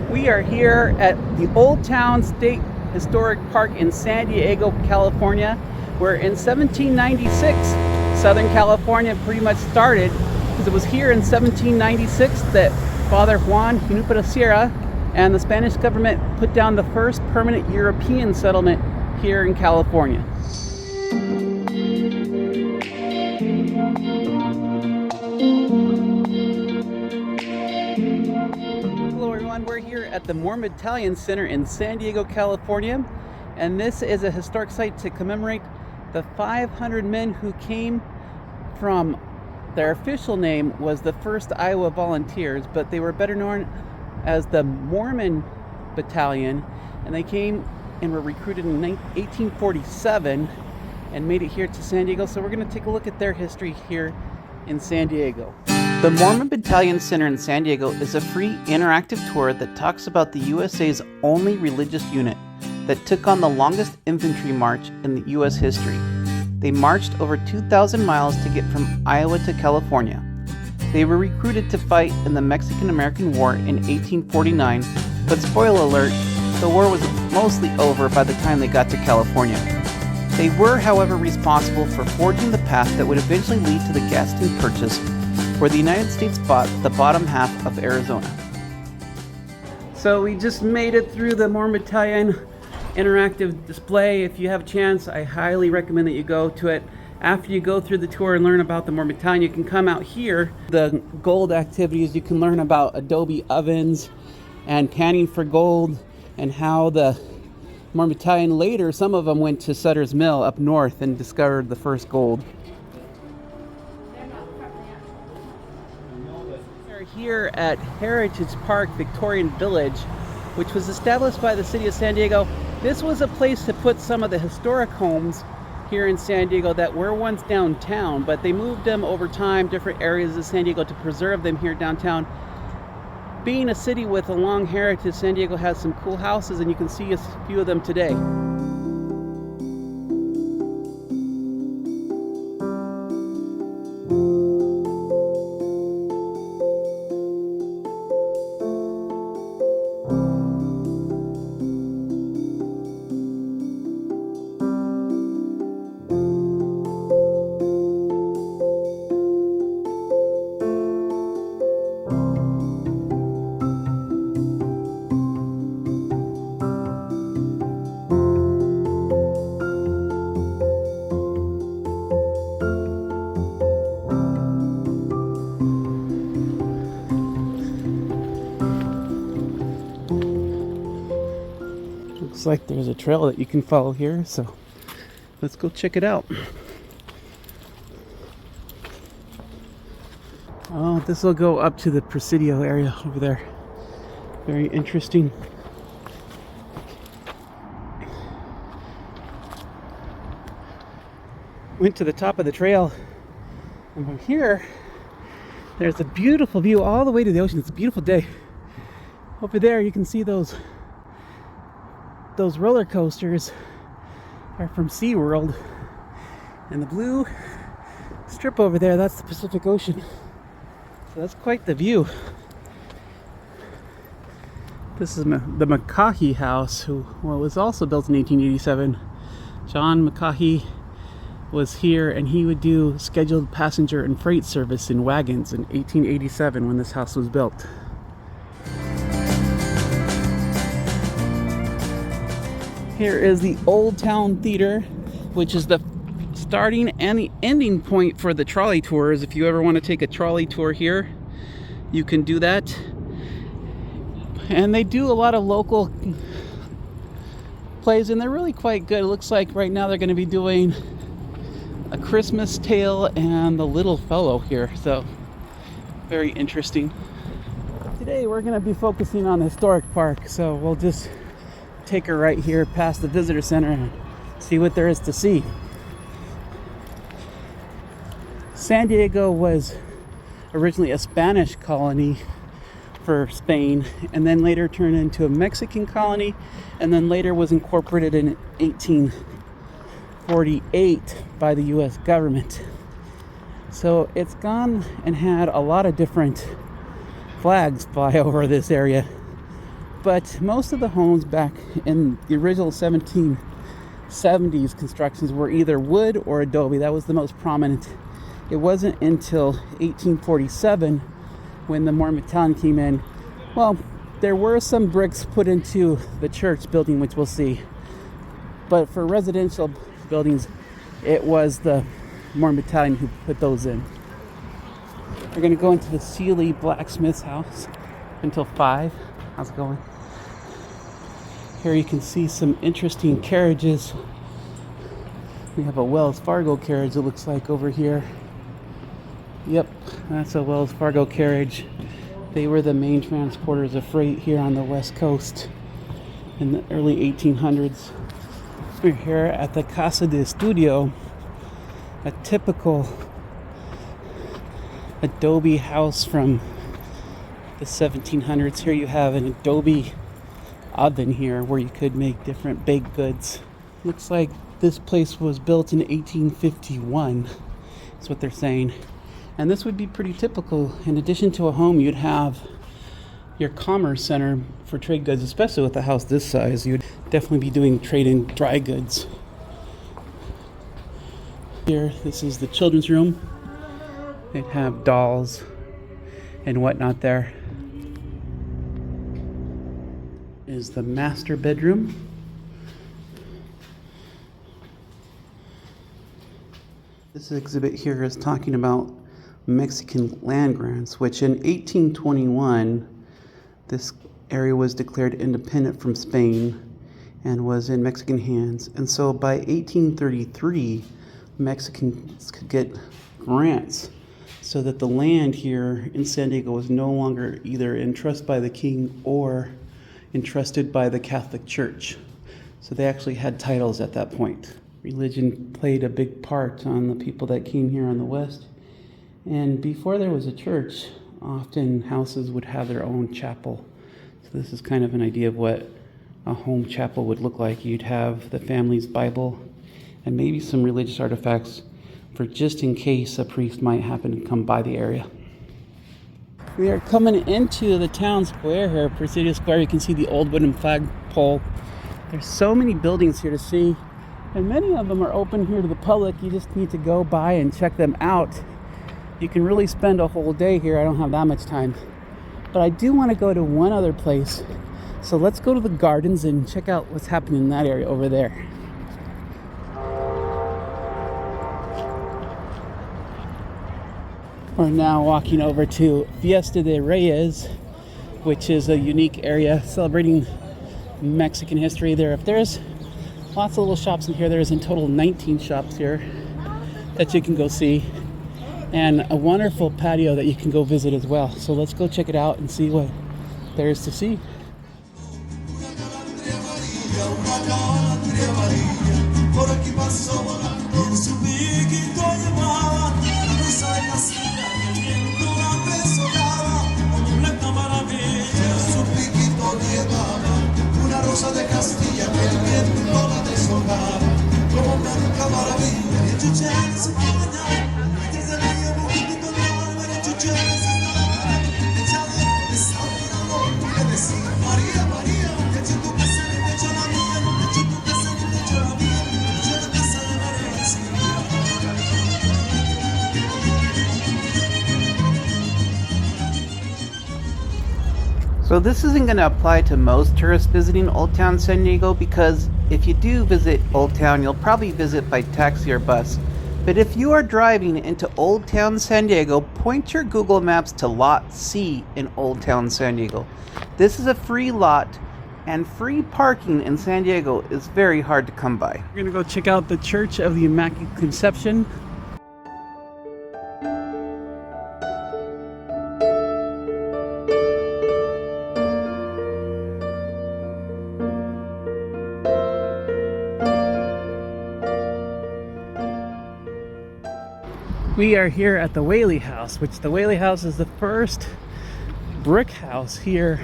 We are here at the Old Town State Historic Park in San Diego, California, where in 1796, Southern California pretty much started, because it was here in 1796 that Father Juan Junipero Sierra and the Spanish government put down the first permanent European settlement here in California. Hello everyone, we're here at the Mormon Battalion Center in San Diego, California, and this is a historic site to commemorate the 500 men who came from, their official name was the 1st Iowa Volunteers, but they were better known as the Mormon Battalion, and they came and were recruited in 1847 and made it here to San Diego. So we're going to take a look at their history here in San Diego. The Mormon Battalion Center in San Diego is a free interactive tour that talks about the USA's only religious unit that took on the longest infantry march in the US history. They marched over 2,000 miles to get from Iowa to California. They were recruited to fight in the Mexican-American War in 1849, but spoiler alert, the war was mostly over by the time they got to California. They were, however, responsible for forging the path that would eventually lead to the Gaston Purchase, where the United States bought the bottom half of Arizona. So we just made it through the Mormon Battalion interactive display. If you have a chance, I highly recommend that you go to it. After you go through the tour and learn about the Mormon Battalion, you can come out here. The gold activities, you can learn about adobe ovens and panning for gold, and how the Mormon Battalion later, some of them went to Sutter's Mill up north and discovered the first gold. We're here at Heritage Park, Victorian Village, which was established by the city of San Diego. This was a place to put some of the historic homes here in San Diego that were once downtown, but they moved them over time, different areas of San Diego, to preserve them here downtown. Being a city with a long heritage, San Diego has some cool houses, and you can see a few of them today. Looks like there's a trail that you can follow here, so let's go check it out. Oh, this will go up to the Presidio area over there. Very interesting. Went to the top of the trail, and from here there's a beautiful view all the way to the ocean. It's a beautiful day. Over there you can see those roller coasters are from SeaWorld, and the blue strip over there, that's the Pacific Ocean. So that's quite the view. This is the McCaughey House, who was also built in 1887. John McCaughey was here, and he would do scheduled passenger and freight service in wagons in 1887 when this house was built. Here is the Old Town Theater, which is the starting and the ending point for the trolley tours. If you ever want to take a trolley tour here, you can do that. And they do a lot of local plays, and they're really quite good. It looks like right now they're going to be doing A Christmas Tale and The Little Fellow here, so very interesting. Today we're going to be focusing on the historic park, so we'll just take her right here past the visitor center and see what there is to see. San Diego was originally a Spanish colony for Spain, and then later turned into a Mexican colony, and then later was incorporated in 1848 by the US government. So it's gone and had a lot of different flags fly over this area But most of the homes back in the original 1770s constructions were either wood or adobe. That was the most prominent. It wasn't until 1847 when the Mormon Battalion came in. Well, there were some bricks put into the church building, which we'll see. But for residential buildings, it was the Mormon Battalion who put those in. We're going to go into the Seeley Blacksmith's house until 5. How's it going? Here you can see some interesting carriages. We have a Wells Fargo carriage, it looks like, over here. Yep, that's a Wells Fargo carriage. They were the main transporters of freight here on the West Coast in the early 1800s. We're here at the Casa de Estudio, a typical adobe house from the 1700s. Here you have an adobe oven here where you could make different baked goods. Looks like this place was built in 1851. That's what they're saying. And this would be pretty typical. In addition to a home, you'd have your commerce center for trade goods, especially with a house this size. You'd definitely be doing trade in dry goods. Here, this is the children's room. They'd have dolls and whatnot there. Is the master bedroom. This exhibit here is talking about Mexican land grants, which in 1821, this area was declared independent from Spain and was in Mexican hands. And so by 1833, Mexicans could get grants so that the land here in San Diego was no longer either entrusted by the king or entrusted by the Catholic Church. So they actually had titles at that point. Religion played a big part on the people that came here on the West. And before there was a church, often houses would have their own chapel. So this is kind of an idea of what a home chapel would look like. You'd have the family's Bible and maybe some religious artifacts for just in case a priest might happen to come by the area. We are coming into the town square here, Presidio Square. You can see the old wooden flagpole. There's so many buildings here to see, and many of them are open here to the public. You just need to go by and check them out. You can really spend a whole day here. I don't have that much time, but I do want to go to one other place. So let's go to the gardens and check out what's happening in that area over there. We're now walking over to Fiesta de Reyes, which is a unique area celebrating Mexican history. There's lots of little shops in here. There's in total 19 shops here that you can go see, and a wonderful patio that you can go visit as well. So let's go check it out and see what there is to see. So this isn't going to apply to most tourists visiting Old Town San Diego, because if you do visit Old Town, you'll probably visit by taxi or bus. But if you are driving into Old Town San Diego, point your Google Maps to Lot C in Old Town San Diego. This is a free lot, and free parking in San Diego is very hard to come by. We're going to go check out the Church of the Immaculate Conception. We are here at the Whaley house, which the Whaley house is the first brick house here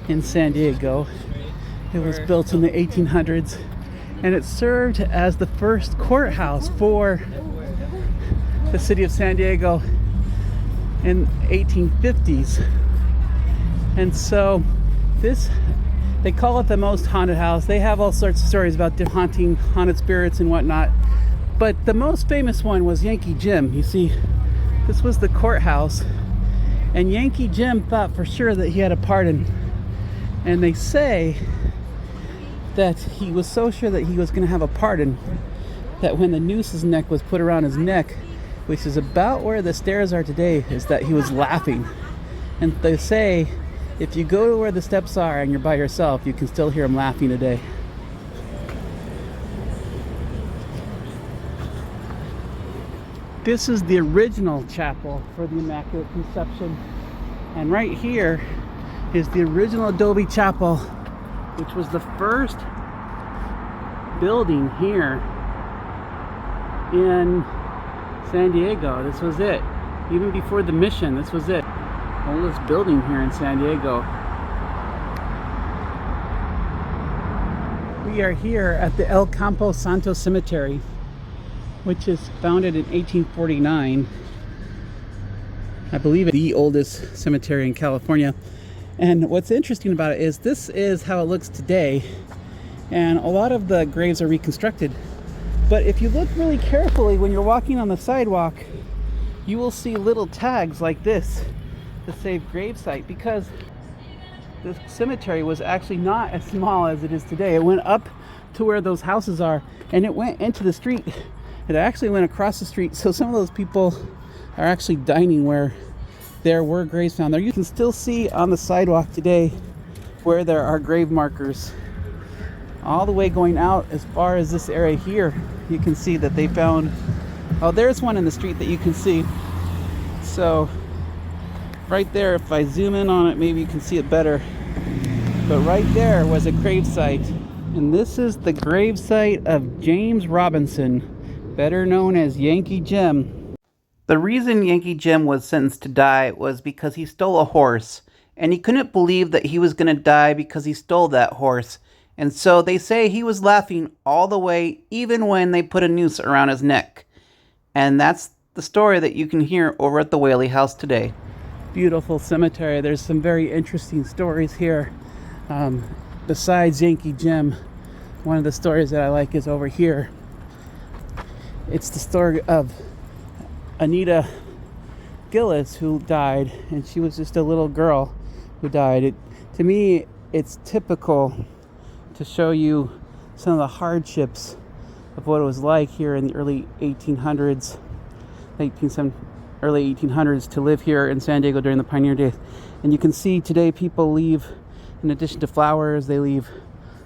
in San Diego. It was built in the 1800s, and it served as the first courthouse for the city of San Diego in 1850s. And so this They call it the most haunted house. They have all sorts of stories about haunted spirits and whatnot. But the most famous one was Yankee Jim. You see, this was the courthouse, and Yankee Jim thought for sure that he had a pardon. And they say that he was so sure that he was going to have a pardon that when the noose neck was put around his neck, which is about where the stairs are today, is that he was laughing. And they say if you go to where the steps are and you're by yourself, you can still hear him laughing today. This is the original chapel for the Immaculate Conception. And right here is the original Adobe Chapel, which was the first building here in San Diego. This was it. Even before the mission, this was it. Oldest building here in San Diego. We are here at the El Campo Santo Cemetery, which is founded in 1849. I believe the oldest cemetery in California. And what's interesting about it is this is how it looks today. And a lot of the graves are reconstructed. But if you look really carefully when you're walking on the sidewalk, you will see little tags like this to say gravesite, because the cemetery was actually not as small as it is today. It went up to where those houses are, and it went into the street. It actually went across the street, so some of those people are actually dining where there were graves found there. You can still see on the sidewalk today where there are grave markers. All the way going out as far as this area here, you can see that they found, oh, there's one in the street that you can see. So right there, if I zoom in on it, maybe you can see it better. But right there was a gravesite. And this is the gravesite of James Robinson, better known as Yankee Jim. The reason Yankee Jim was sentenced to die was because he stole a horse. And he couldn't believe that he was going to die because he stole that horse. And so they say he was laughing all the way, even when they put a noose around his neck. And that's the story that you can hear over at the Whaley house today. Beautiful cemetery. There's some very interesting stories here. Besides Yankee Jim, one of the stories that I like is over here. It's the story of Anita Gillis, who died, and she was just a little girl who died. To me, it's typical to show you some of the hardships of what it was like here in the early 1800s, early 1800s to live here in San Diego during the pioneer days. And you can see today people leave, in addition to flowers, they leave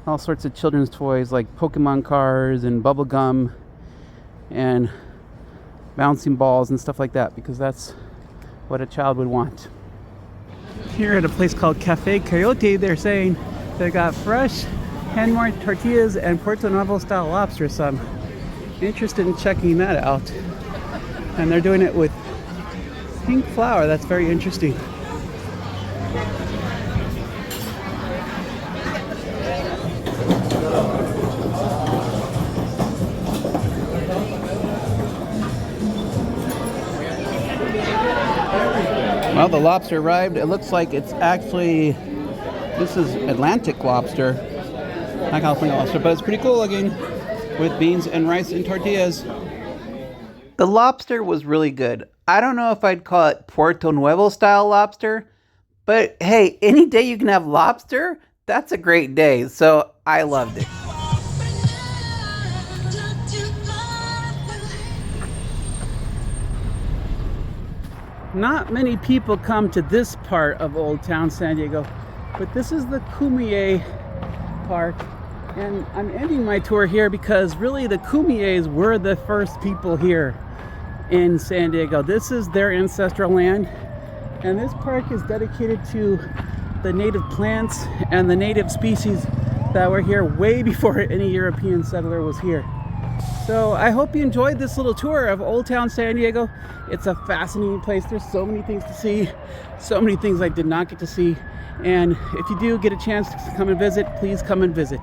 all sorts of children's toys like Pokemon cars and bubble gum and bouncing balls and stuff like that, because that's what a child would want. Here at a place called Cafe Coyote, they're saying they got fresh hand-marked tortillas and Puerto Nuevo style lobster, so I'm interested in checking that out. And they're doing it with pink flour. That's very interesting. Well, the lobster arrived. It looks like it's actually, this is Atlantic lobster, not California lobster, but it's pretty cool looking, with beans and rice and tortillas. The lobster was really good. I don't know if I'd call it Puerto Nuevo style lobster, but hey, any day you can have lobster, that's a great day. So I loved it. Not many people come to this part of Old Town San Diego, but this is the Kumeyaay Park. And I'm ending my tour here because really the Kumeyays were the first people here in San Diego. This is their ancestral land, and this park is dedicated to the native plants and the native species that were here way before any European settler was here. So I hope you enjoyed this little tour of Old Town San Diego. It's a fascinating place. There's so many things to see, so many things I did not get to see. And if you do get a chance to come and visit, please come and visit.